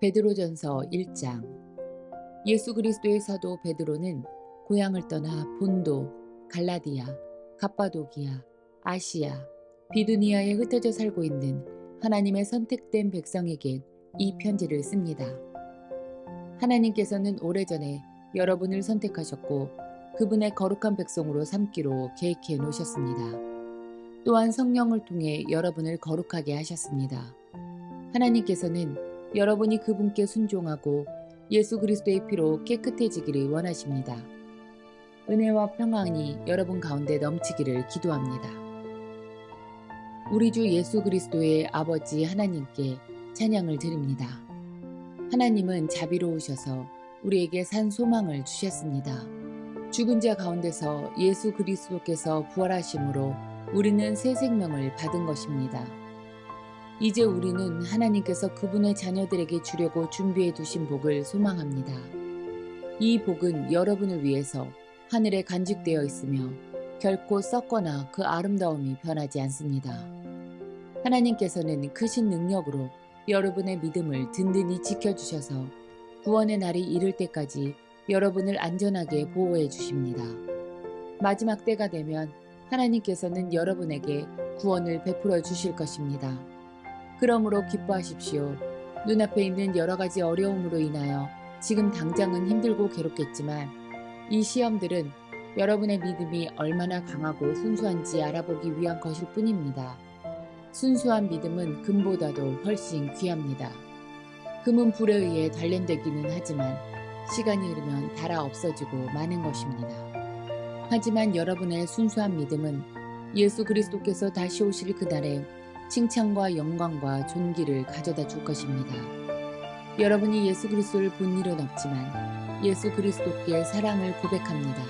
베드로전서 1장. 예수 그리스도의 사도 베드로는 고향을 떠나 본도, 갈라디아, 갑바도기아, 아시아, 비두니아에 흩어져 살고 있는 하나님의 선택된 백성에게 이 편지를 씁니다. 하나님께서는 오래전에 여러분을 선택하셨고 그분의 거룩한 백성으로 삼기로 계획해 놓으셨습니다. 또한 성령을 통해 여러분을 거룩하게 하셨습니다. 하나님께서는 여러분이 그분께 순종하고 예수 그리스도의 피로 깨끗해지기를 원하십니다. 은혜와 평안이 여러분 가운데 넘치기를 기도합니다. 우리 주 예수 그리스도의 아버지 하나님께 찬양을 드립니다. 하나님은 자비로우셔서 우리에게 산 소망을 주셨습니다. 죽은 자 가운데서 예수 그리스도께서 부활하심으로 우리는 새 생명을 받은 것입니다. 이제 우리는 하나님께서 그분의 자녀들에게 주려고 준비해 두신 복을 소망합니다. 이 복은 여러분을 위해서 하늘에 간직되어 있으며 결코 썩거나 그 아름다움이 변하지 않습니다. 하나님께서는 크신 능력으로 여러분의 믿음을 든든히 지켜주셔서 구원의 날이 이를 때까지 여러분을 안전하게 보호해 주십니다. 마지막 때가 되면 하나님께서는 여러분에게 구원을 베풀어 주실 것입니다. 그러므로 기뻐하십시오. 눈앞에 있는 여러 가지 어려움으로 인하여 지금 당장은 힘들고 괴롭겠지만 이 시험들은 여러분의 믿음이 얼마나 강하고 순수한지 알아보기 위한 것일 뿐입니다. 순수한 믿음은 금보다도 훨씬 귀합니다. 금은 불에 의해 단련되기는 하지만 시간이 흐르면 닳아 없어지고 마는 것입니다. 하지만 여러분의 순수한 믿음은 예수 그리스도께서 다시 오실 그날에 칭찬과 영광과 존귀를 가져다 줄 것입니다. 여러분이 예수 그리스도를 본 일은 없지만 예수 그리스도께 사랑을 고백합니다.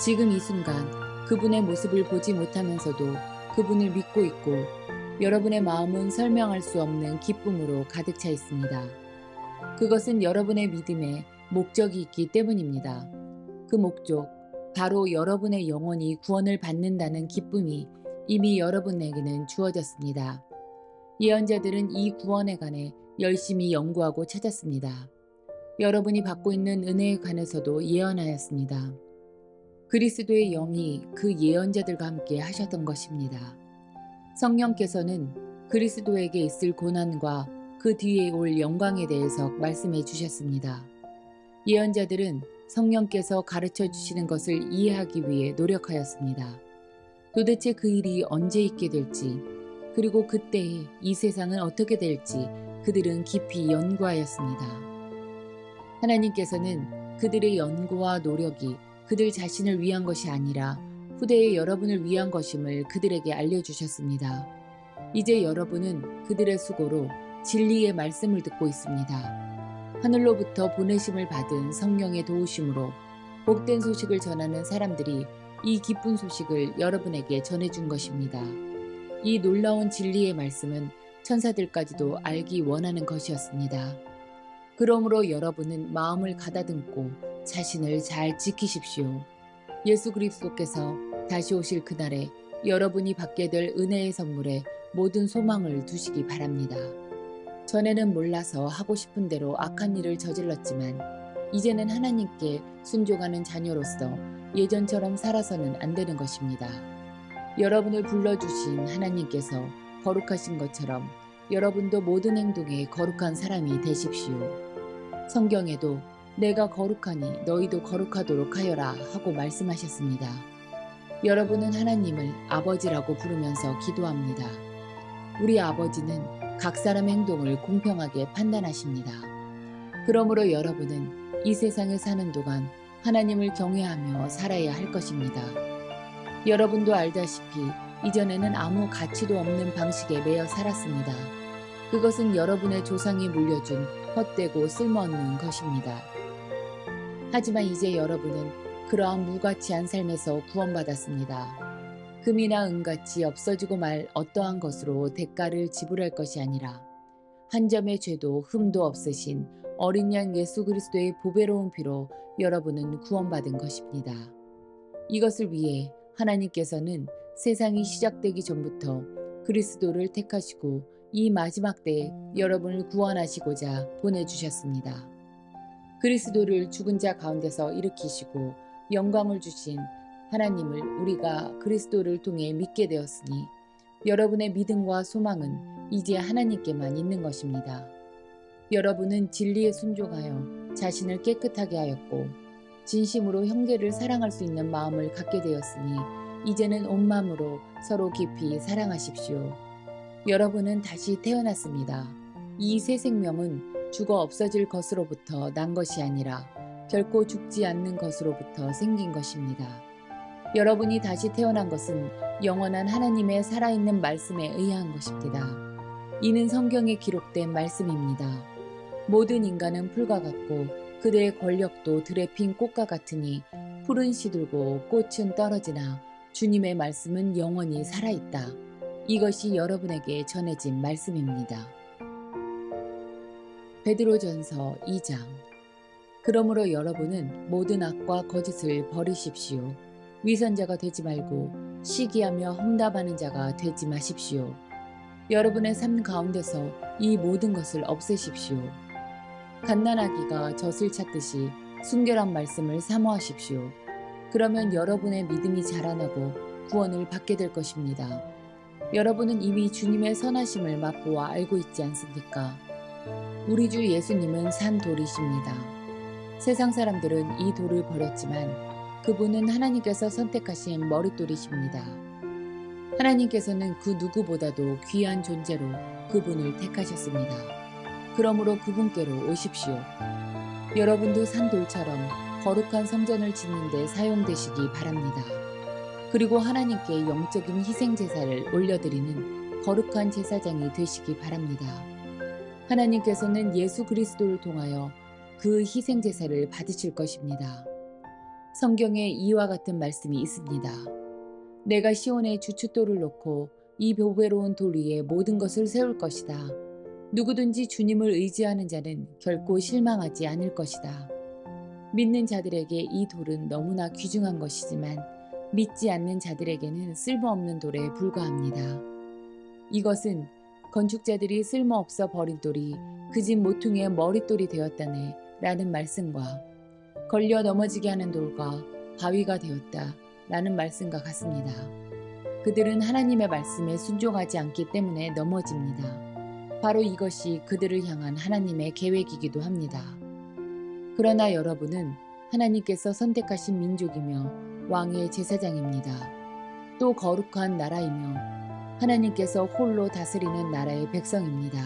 지금 이 순간 그분의 모습을 보지 못하면서도 그분을 믿고 있고 여러분의 마음은 설명할 수 없는 기쁨으로 가득 차 있습니다. 그것은 여러분의 믿음에 목적이 있기 때문입니다. 그 목적, 바로 여러분의 영혼이 구원을 받는다는 기쁨이 이미 여러분에게는 주어졌습니다. 예언자들은 이 구원에 관해 열심히 연구하고 찾았습니다. 여러분이 받고 있는 은혜에 관해서도 예언하였습니다. 그리스도의 영이 그 예언자들과 함께 하셨던 것입니다. 성령께서는 그리스도에게 있을 고난과 그 뒤에 올 영광에 대해서 말씀해 주셨습니다. 예언자들은 성령께서 가르쳐 주시는 것을 이해하기 위해 노력하였습니다. 도대체 그 일이 언제 있게 될지, 그리고 그때에 이 세상은 어떻게 될지 그들은 깊이 연구하였습니다. 하나님께서는 그들의 연구와 노력이 그들 자신을 위한 것이 아니라 후대의 여러분을 위한 것임을 그들에게 알려주셨습니다. 이제 여러분은 그들의 수고로 진리의 말씀을 듣고 있습니다. 하늘로부터 보내심을 받은 성령의 도우심으로 복된 소식을 전하는 사람들이 이 기쁜 소식을 여러분에게 전해준 것입니다. 이 놀라운 진리의 말씀은 천사들까지도 알기 원하는 것이었습니다. 그러므로 여러분은 마음을 가다듬고 자신을 잘 지키십시오. 예수 그리스도께서 다시 오실 그날에 여러분이 받게 될 은혜의 선물에 모든 소망을 두시기 바랍니다. 전에는 몰라서 하고 싶은 대로 악한 일을 저질렀지만 이제는 하나님께 순종하는 자녀로서 예전처럼 살아서는 안 되는 것입니다. 여러분을 불러주신 하나님께서 거룩하신 것처럼 여러분도 모든 행동에 거룩한 사람이 되십시오. 성경에도 내가 거룩하니 너희도 거룩하도록 하여라 하고 말씀하셨습니다. 여러분은 하나님을 아버지라고 부르면서 기도합니다. 우리 아버지는 각 사람의 행동을 공평하게 판단하십니다. 그러므로 여러분은 이 세상에 사는 동안 하나님을 경외하며 살아야 할 것입니다. 여러분도 알다시피 이전에는 아무 가치도 없는 방식에 매여 살았습니다. 그것은 여러분의 조상이 물려준 헛되고 쓸모없는 것입니다. 하지만 이제 여러분은 그러한 무가치한 삶에서 구원받았습니다. 금이나 은같이 없어지고 말 어떠한 것으로 대가를 지불할 것이 아니라 한 점의 죄도 흠도 없으신 어린 양 예수 그리스도의 보배로운 피로 여러분은 구원받은 것입니다. 이것을 위해 하나님께서는 세상이 시작되기 전부터 그리스도를 택하시고 이 마지막 때에 여러분을 구원하시고자 보내주셨습니다. 그리스도를 죽은 자 가운데서 일으키시고 영광을 주신 하나님을 우리가 그리스도를 통해 믿게 되었으니 여러분의 믿음과 소망은 이제 하나님께만 있는 것입니다. 여러분은 진리에 순종하여 자신을 깨끗하게 하였고 진심으로 형제를 사랑할 수 있는 마음을 갖게 되었으니 이제는 온 마음으로 서로 깊이 사랑하십시오. 여러분은 다시 태어났습니다. 이 새 생명은 죽어 없어질 것으로부터 난 것이 아니라 결코 죽지 않는 것으로부터 생긴 것입니다. 여러분이 다시 태어난 것은 영원한 하나님의 살아있는 말씀에 의한 것입니다. 이는 성경에 기록된 말씀입니다. 모든 인간은 풀과 같고 그들의 권력도 들에 핀 꽃과 같으니 풀은 시들고 꽃은 떨어지나 주님의 말씀은 영원히 살아있다. 이것이 여러분에게 전해진 말씀입니다. 베드로전서 2장. 그러므로 여러분은 모든 악과 거짓을 버리십시오. 위선자가 되지 말고 시기하며 험담하는 자가 되지 마십시오. 여러분의 삶 가운데서 이 모든 것을 없애십시오. 갓난아기가 젖을 찾듯이 순결한 말씀을 사모하십시오. 그러면 여러분의 믿음이 자라나고 구원을 받게 될 것입니다. 여러분은 이미 주님의 선하심을 맛보아 알고 있지 않습니까? 우리 주 예수님은 산 돌이십니다. 세상 사람들은 이 돌을 버렸지만 그분은 하나님께서 선택하신 머릿돌이십니다. 하나님께서는 그 누구보다도 귀한 존재로 그분을 택하셨습니다. 그러므로 그분께로 오십시오. 여러분도 산돌처럼 거룩한 성전을 짓는 데 사용되시기 바랍니다. 그리고 하나님께 영적인 희생제사를 올려드리는 거룩한 제사장이 되시기 바랍니다. 하나님께서는 예수 그리스도를 통하여 그 희생제사를 받으실 것입니다. 성경에 이와 같은 말씀이 있습니다. 내가 시온에 주춧돌을 놓고 이 보배로운 돌 위에 모든 것을 세울 것이다. 누구든지 주님을 의지하는 자는 결코 실망하지 않을 것이다. 믿는 자들에게 이 돌은 너무나 귀중한 것이지만 믿지 않는 자들에게는 쓸모없는 돌에 불과합니다. 이것은 건축자들이 쓸모없어 버린 돌이 그 집 모퉁이의 머릿돌이 되었다네 라는 말씀과 걸려 넘어지게 하는 돌과 바위가 되었다 라는 말씀과 같습니다. 그들은 하나님의 말씀에 순종하지 않기 때문에 넘어집니다. 바로 이것이 그들을 향한 하나님의 계획이기도 합니다. 그러나 여러분은 하나님께서 선택하신 민족이며 왕의 제사장입니다. 또 거룩한 나라이며 하나님께서 홀로 다스리는 나라의 백성입니다.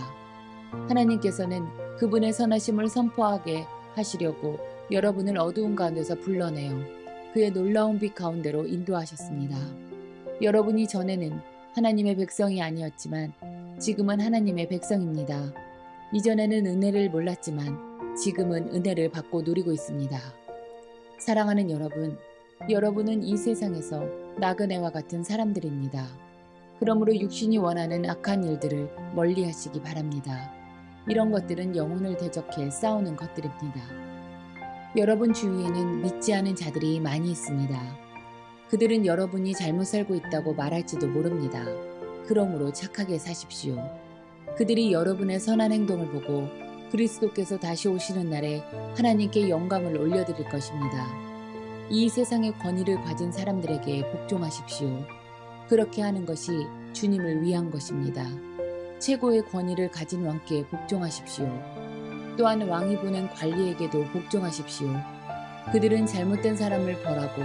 하나님께서는 그분의 선하심을 선포하게 하시려고 여러분을 어두운 가운데서 불러내어 그의 놀라운 빛 가운데로 인도하셨습니다. 여러분이 전에는 하나님의 백성이 아니었지만 지금은 하나님의 백성입니다. 이전에는 은혜를 몰랐지만 지금은 은혜를 받고 누리고 있습니다. 사랑하는 여러분, 여러분은 이 세상에서 나그네와 같은 사람들입니다. 그러므로 육신이 원하는 악한 일들을 멀리 하시기 바랍니다. 이런 것들은 영혼을 대적해 싸우는 것들입니다. 여러분 주위에는 믿지 않은 자들이 많이 있습니다. 그들은 여러분이 잘못 살고 있다고 말할지도 모릅니다. 그러므로 착하게 사십시오. 그들이 여러분의 선한 행동을 보고 그리스도께서 다시 오시는 날에 하나님께 영광을 올려드릴 것입니다. 이 세상의 권위를 가진 사람들에게 복종하십시오. 그렇게 하는 것이 주님을 위한 것입니다. 최고의 권위를 가진 왕께 복종하십시오. 또한 왕이 보낸 관리에게도 복종하십시오. 그들은 잘못된 사람을 벌하고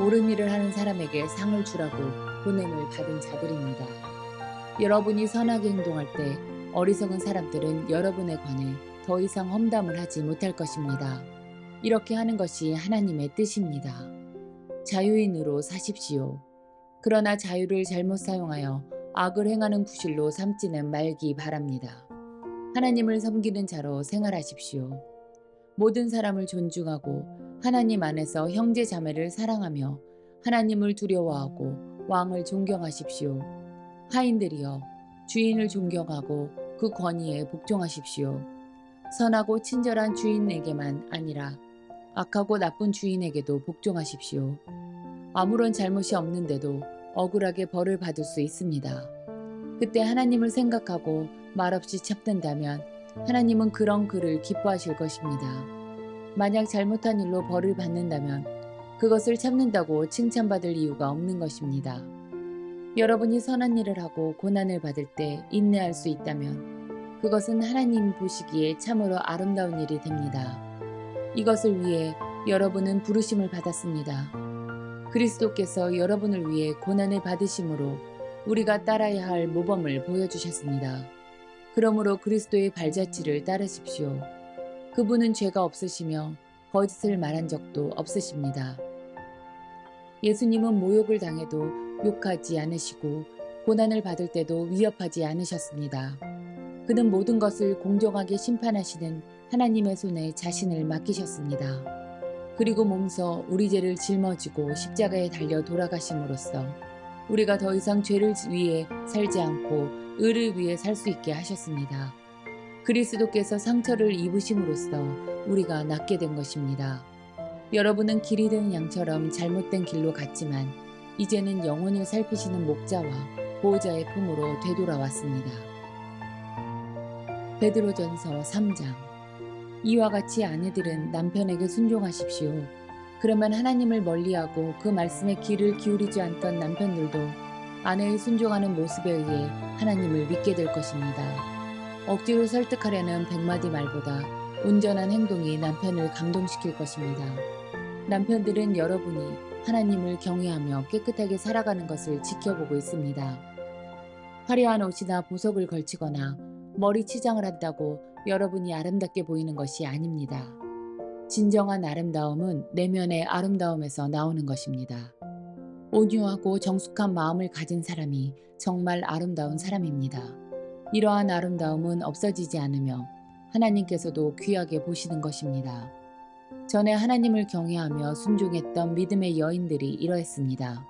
옳은 일을 하는 사람에게 상을 주라고 보냄을 받은 자들입니다. 여러분이 선하게 행동할 때 어리석은 사람들은 여러분에 관해 더 이상 험담을 하지 못할 것입니다. 이렇게 하는 것이 하나님의 뜻입니다. 자유인으로 사십시오. 그러나 자유를 잘못 사용하여 악을 행하는 구실로 삼지는 말기 바랍니다. 하나님을 섬기는 자로 생활하십시오. 모든 사람을 존중하고 하나님 안에서 형제 자매를 사랑하며 하나님을 두려워하고 왕을 존경하십시오. 하인들이여, 주인을 존경하고 그 권위에 복종하십시오. 선하고 친절한 주인에게만 아니라 악하고 나쁜 주인에게도 복종하십시오. 아무런 잘못이 없는데도 억울하게 벌을 받을 수 있습니다. 그때 하나님을 생각하고 말없이 참는다면 하나님은 그런 그를 기뻐하실 것입니다. 만약 잘못한 일로 벌을 받는다면 그것을 참는다고 칭찬받을 이유가 없는 것입니다. 여러분이 선한 일을 하고 고난을 받을 때 인내할 수 있다면 그것은 하나님 보시기에 참으로 아름다운 일이 됩니다. 이것을 위해 여러분은 부르심을 받았습니다. 그리스도께서 여러분을 위해 고난을 받으심으로 우리가 따라야 할 모범을 보여주셨습니다. 그러므로 그리스도의 발자취를 따르십시오. 그분은 죄가 없으시며 거짓을 말한 적도 없으십니다. 예수님은 모욕을 당해도 욕하지 않으시고 고난을 받을 때도 위협하지 않으셨습니다. 그는 모든 것을 공정하게 심판하시는 하나님의 손에 자신을 맡기셨습니다. 그리고 몸소 우리 죄를 짊어지고 십자가에 달려 돌아가심으로써 우리가 더 이상 죄를 위해 살지 않고 의를 위해 살 수 있게 하셨습니다. 그리스도께서 상처를 입으심으로써 우리가 낫게 된 것입니다. 여러분은 길 잃은 양처럼 잘못된 길로 갔지만 이제는 영혼을 살피시는 목자와 보호자의 품으로 되돌아왔습니다. 베드로전서 3장. 이와 같이 아내들은 남편에게 순종하십시오. 그러면 하나님을 멀리하고 그 말씀에 귀를 기울이지 않던 남편들도 아내의 순종하는 모습에 의해 하나님을 믿게 될 것입니다. 억지로 설득하려는 100마디 말보다 온전한 행동이 남편을 감동시킬 것입니다. 남편들은 여러분이 하나님을 경외하며 깨끗하게 살아가는 것을 지켜보고 있습니다. 화려한 옷이나 보석을 걸치거나 머리 치장을 한다고 여러분이 아름답게 보이는 것이 아닙니다. 진정한 아름다움은 내면의 아름다움에서 나오는 것입니다. 온유하고 정숙한 마음을 가진 사람이 정말 아름다운 사람입니다. 이러한 아름다움은 없어지지 않으며 하나님께서도 귀하게 보시는 것입니다. 전에 하나님을 경외하며 순종했던 믿음의 여인들이 이러했습니다.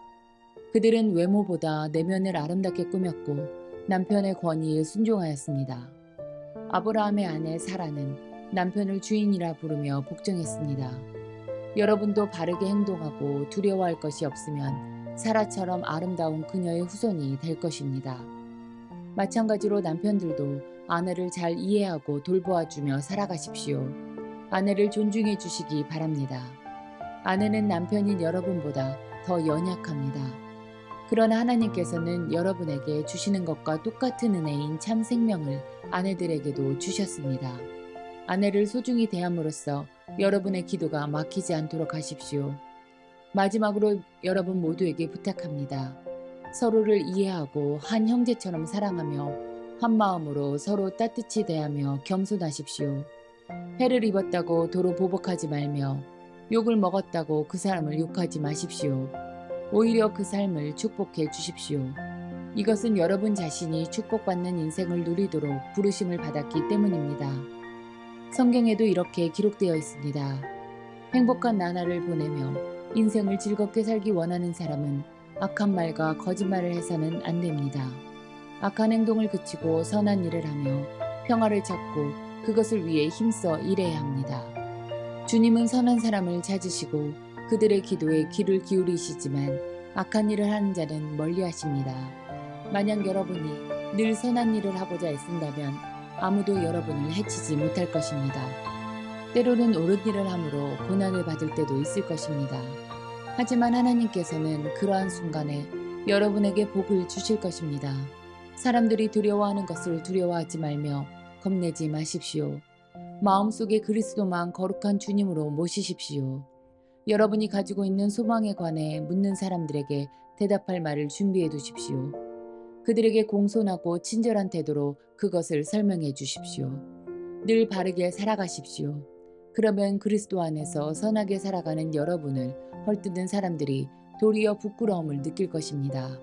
그들은 외모보다 내면을 아름답게 꾸몄고 남편의 권위에 순종하였습니다. 아브라함의 아내 사라는 남편을 주인이라 부르며 복종했습니다. 여러분도 바르게 행동하고 두려워할 것이 없으면 사라처럼 아름다운 그녀의 후손이 될 것입니다. 마찬가지로 남편들도 아내를 잘 이해하고 돌보아주며 살아가십시오. 아내를 존중해 주시기 바랍니다. 아내는 남편인 여러분보다 더 연약합니다. 그러나 하나님께서는 여러분에게 주시는 것과 똑같은 은혜인 참 생명을 아내들에게도 주셨습니다. 아내를 소중히 대함으로써 여러분의 기도가 막히지 않도록 하십시오. 마지막으로 여러분 모두에게 부탁합니다. 서로를 이해하고 한 형제처럼 사랑하며 한 마음으로 서로 따뜻히 대하며 겸손하십시오. 해를 입었다고 도로 보복하지 말며 욕을 먹었다고 그 사람을 욕하지 마십시오. 오히려 그 삶을 축복해 주십시오. 이것은 여러분 자신이 축복받는 인생을 누리도록 부르심을 받았기 때문입니다. 성경에도 이렇게 기록되어 있습니다. 행복한 나날을 보내며 인생을 즐겁게 살기 원하는 사람은 악한 말과 거짓말을 해서는 안 됩니다. 악한 행동을 그치고 선한 일을 하며 평화를 찾고 그것을 위해 힘써 일해야 합니다. 주님은 선한 사람을 찾으시고 그들의 기도에 귀를 기울이시지만 악한 일을 하는 자는 멀리하십니다. 만약 여러분이 늘 선한 일을 하고자 애쓴다면 아무도 여러분을 해치지 못할 것입니다. 때로는 옳은 일을 함으로 고난을 받을 때도 있을 것입니다. 하지만 하나님께서는 그러한 순간에 여러분에게 복을 주실 것입니다. 사람들이 두려워하는 것을 두려워하지 말며 겁내지 마십시오. 마음속에 그리스도만 거룩한 주님으로 모시십시오. 여러분이 가지고 있는 소망에 관해 묻는 사람들에게 대답할 말을 준비해 두십시오. 그들에게 공손하고 친절한 태도로 그것을 설명해 주십시오. 늘 바르게 살아가십시오. 그러면 그리스도 안에서 선하게 살아가는 여러분을 헐뜯는 사람들이 도리어 부끄러움을 느낄 것입니다.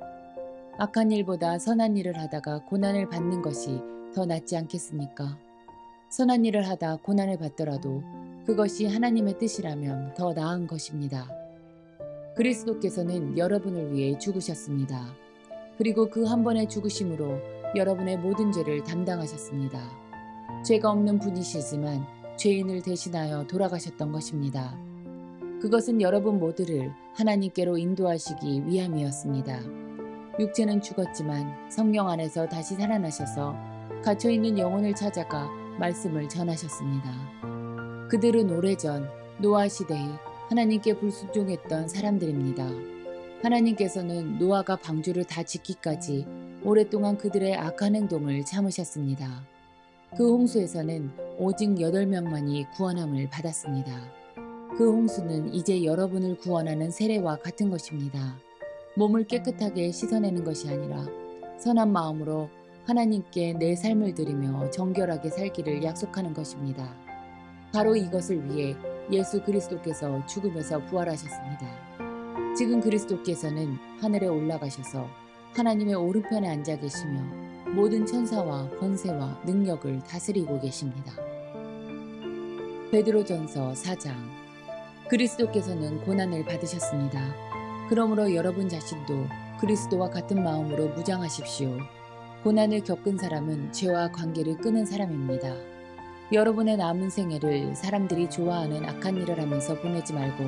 악한 일보다 선한 일을 하다가 고난을 받는 것이 더 낫지 않겠습니까? 선한 일을 하다 고난을 받더라도 그것이 하나님의 뜻이라면 더 나은 것입니다. 그리스도께서는 여러분을 위해 죽으셨습니다. 그리고 그 한 번의 죽으심으로 여러분의 모든 죄를 담당하셨습니다. 죄가 없는 분이시지만 죄인을 대신하여 돌아가셨던 것입니다. 그것은 여러분 모두를 하나님께로 인도하시기 위함이었습니다. 육체는 죽었지만 성령 안에서 다시 살아나셔서 갇혀있는 영혼을 찾아가 말씀을 전하셨습니다. 그들은 오래전 노아 시대에 하나님께 불순종했던 사람들입니다. 하나님께서는 노아가 방주를 다 짓기까지 오랫동안 그들의 악한 행동을 참으셨습니다. 그 홍수에서는 오직 8명만이 구원함을 받았습니다. 그 홍수는 이제 여러분을 구원하는 세례와 같은 것입니다. 몸을 깨끗하게 씻어내는 것이 아니라 선한 마음으로 하나님께 내 삶을 드리며 정결하게 살기를 약속하는 것입니다. 바로 이것을 위해 예수 그리스도께서 죽음에서 부활하셨습니다. 지금 그리스도께서는 하늘에 올라가셔서 하나님의 오른편에 앉아 계시며 모든 천사와 권세와 능력을 다스리고 계십니다. 베드로전서 4장. 그리스도께서는 고난을 받으셨습니다. 그러므로 여러분 자신도 그리스도와 같은 마음으로 무장하십시오. 고난을 겪은 사람은 죄와 관계를 끊은 사람입니다. 여러분의 남은 생애를 사람들이 좋아하는 악한 일을 하면서 보내지 말고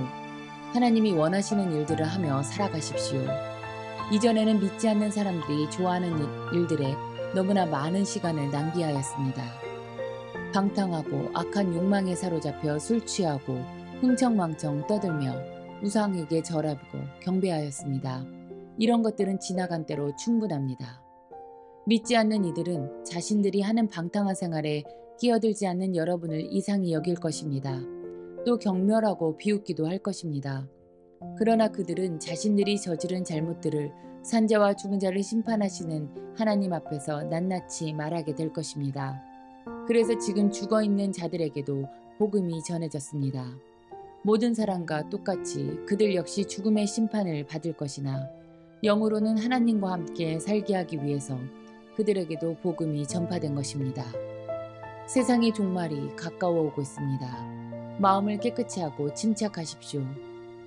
하나님이 원하시는 일들을 하며 살아가십시오. 이전에는 믿지 않는 사람들이 좋아하는 일들에 너무나 많은 시간을 낭비하였습니다. 방탕하고 악한 욕망에 사로잡혀 술 취하고 흥청망청 떠들며 우상에게 절하고 경배하였습니다. 이런 것들은 지나간 때로 충분합니다. 믿지 않는 이들은 자신들이 하는 방탕한 생활에 끼어들지 않는 여러분을 이상히 여길 것입니다. 또 경멸하고 비웃기도 할 것입니다. 그러나 그들은 자신들이 저지른 잘못들을 산자와 죽은 자를 심판하시는 하나님 앞에서 낱낱이 말하게 될 것입니다. 그래서 지금 죽어있는 자들에게도 복음이 전해졌습니다. 모든 사람과 똑같이 그들 역시 죽음의 심판을 받을 것이나 영으로는 하나님과 함께 살게 하기 위해서 그들에게도 복음이 전파된 것입니다. 세상의 종말이 가까워 오고 있습니다. 마음을 깨끗이 하고 침착하십시오.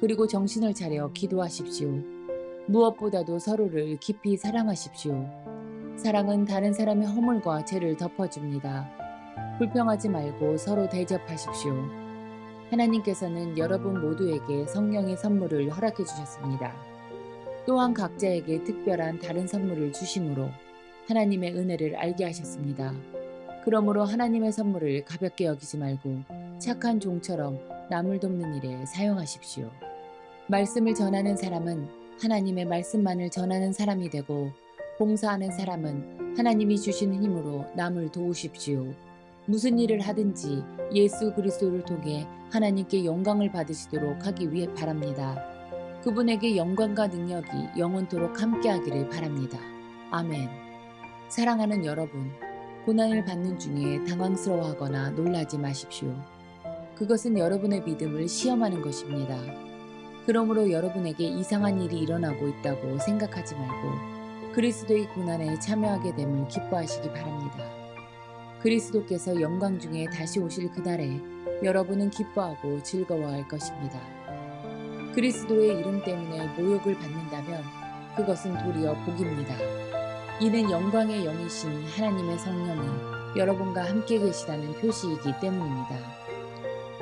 그리고 정신을 차려 기도하십시오. 무엇보다도 서로를 깊이 사랑하십시오. 사랑은 다른 사람의 허물과 죄를 덮어줍니다. 불평하지 말고 서로 대접하십시오. 하나님께서는 여러분 모두에게 성령의 선물을 허락해 주셨습니다. 또한 각자에게 특별한 다른 선물을 주심으로 하나님의 은혜를 알게 하셨습니다. 그러므로 하나님의 선물을 가볍게 여기지 말고 착한 종처럼 남을 돕는 일에 사용하십시오. 말씀을 전하는 사람은 하나님의 말씀만을 전하는 사람이 되고 봉사하는 사람은 하나님이 주시는 힘으로 남을 도우십시오. 무슨 일을 하든지 예수 그리스도를 통해 하나님께 영광을 받으시도록 하기 위해 바랍니다. 그분에게 영광과 능력이 영원토록 함께하기를 바랍니다. 아멘. 사랑하는 여러분, 고난을 받는 중에 당황스러워하거나 놀라지 마십시오. 그것은 여러분의 믿음을 시험하는 것입니다. 그러므로 여러분에게 이상한 일이 일어나고 있다고 생각하지 말고 그리스도의 고난에 참여하게 됨을 기뻐하시기 바랍니다. 그리스도께서 영광 중에 다시 오실 그날에 여러분은 기뻐하고 즐거워할 것입니다. 그리스도의 이름 때문에 모욕을 받는다면 그것은 도리어 복입니다. 이는 영광의 영이신 하나님의 성령이 여러분과 함께 계시다는 표시이기 때문입니다.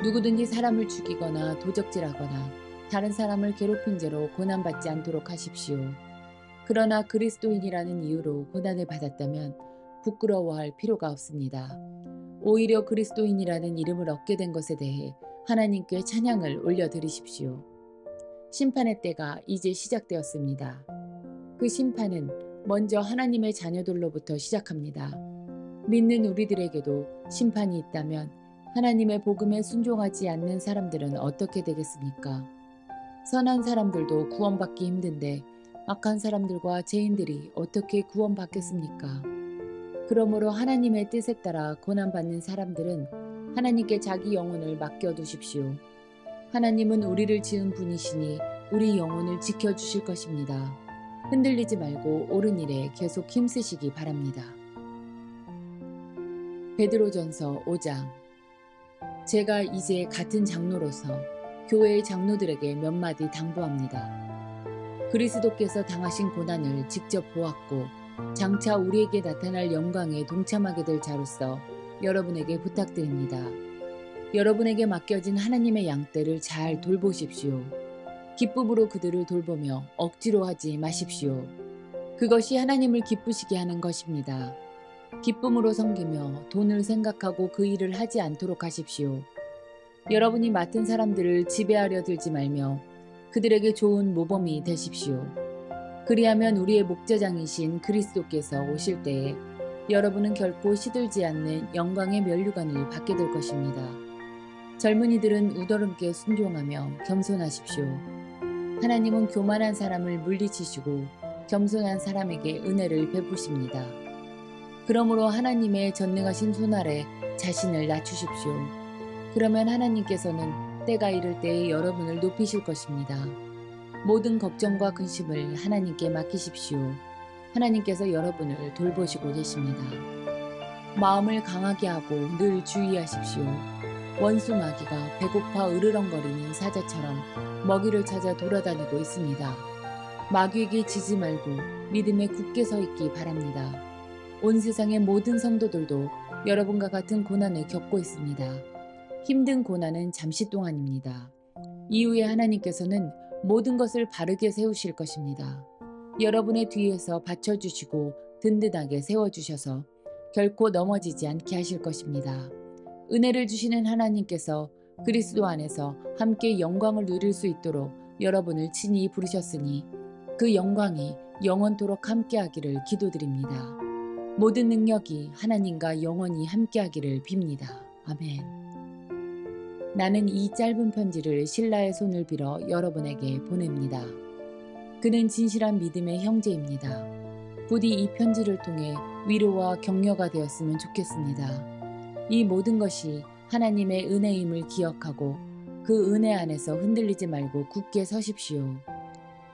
누구든지 사람을 죽이거나 도적질하거나 다른 사람을 괴롭힌 죄로 고난받지 않도록 하십시오. 그러나 그리스도인이라는 이유로 고난을 받았다면 부끄러워할 필요가 없습니다. 오히려 그리스도인이라는 이름을 얻게 된 것에 대해 하나님께 찬양을 올려드리십시오. 심판의 때가 이제 시작되었습니다. 그 심판은 먼저 하나님의 자녀들로부터 시작합니다. 믿는 우리들에게도 심판이 있다면 하나님의 복음에 순종하지 않는 사람들은 어떻게 되겠습니까? 선한 사람들도 구원받기 힘든데 악한 사람들과 죄인들이 어떻게 구원받겠습니까? 그러므로 하나님의 뜻에 따라 고난받는 사람들은 하나님께 자기 영혼을 맡겨두십시오. 하나님은 우리를 지은 분이시니 우리 영혼을 지켜주실 것입니다. 흔들리지 말고 옳은 일에 계속 힘쓰시기 바랍니다. 베드로전서 5장. 제가 이제 같은 장로로서 교회의 장로들에게 몇 마디 당부합니다. 그리스도께서 당하신 고난을 직접 보았고 장차 우리에게 나타날 영광에 동참하게 될 자로서 여러분에게 부탁드립니다. 여러분에게 맡겨진 하나님의 양떼를 잘 돌보십시오. 기쁨으로 그들을 돌보며 억지로 하지 마십시오. 그것이 하나님을 기쁘시게 하는 것입니다. 기쁨으로 섬기며 돈을 생각하고 그 일을 하지 않도록 하십시오. 여러분이 맡은 사람들을 지배하려 들지 말며 그들에게 좋은 모범이 되십시오. 그리하면 우리의 목자장이신 그리스도께서 오실 때에 여러분은 결코 시들지 않는 영광의 면류관을 받게 될 것입니다. 젊은이들은 우더름께 순종하며 겸손하십시오. 하나님은 교만한 사람을 물리치시고 겸손한 사람에게 은혜를 베푸십니다. 그러므로 하나님의 전능하신 손 아래 자신을 낮추십시오. 그러면 하나님께서는 때가 이를 때에 여러분을 높이실 것입니다. 모든 걱정과 근심을 하나님께 맡기십시오. 하나님께서 여러분을 돌보시고 계십니다. 마음을 강하게 하고 늘 주의하십시오. 원수 마귀가 배고파 으르렁거리는 사자처럼 먹이를 찾아 돌아다니고 있습니다. 마귀에게 지지 말고 믿음에 굳게 서 있기 바랍니다. 온 세상의 모든 성도들도 여러분과 같은 고난을 겪고 있습니다. 힘든 고난은 잠시 동안입니다. 이후에 하나님께서는 모든 것을 바르게 세우실 것입니다. 여러분의 뒤에서 받쳐주시고 든든하게 세워주셔서 결코 넘어지지 않게 하실 것입니다. 은혜를 주시는 하나님께서 그리스도 안에서 함께 영광을 누릴 수 있도록 여러분을 친히 부르셨으니 그 영광이 영원토록 함께하기를 기도드립니다. 모든 능력이 하나님과 영원히 함께하기를 빕니다. 아멘. 나는 이 짧은 편지를 신라의 손을 빌어 여러분에게 보냅니다. 그는 진실한 믿음의 형제입니다. 부디 이 편지를 통해 위로와 격려가 되었으면 좋겠습니다. 이 모든 것이 하나님의 은혜임을 기억하고 그 은혜 안에서 흔들리지 말고 굳게 서십시오.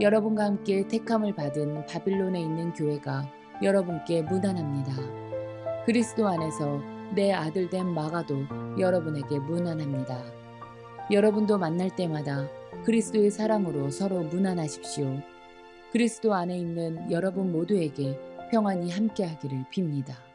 여러분과 함께 택함을 받은 바빌론에 있는 교회가 여러분께 문안합니다. 그리스도 안에서 내 아들된 마가도 여러분에게 문안합니다. 여러분도 만날 때마다 그리스도의 사랑으로 서로 문안하십시오. 그리스도 안에 있는 여러분 모두에게 평안이 함께하기를 빕니다.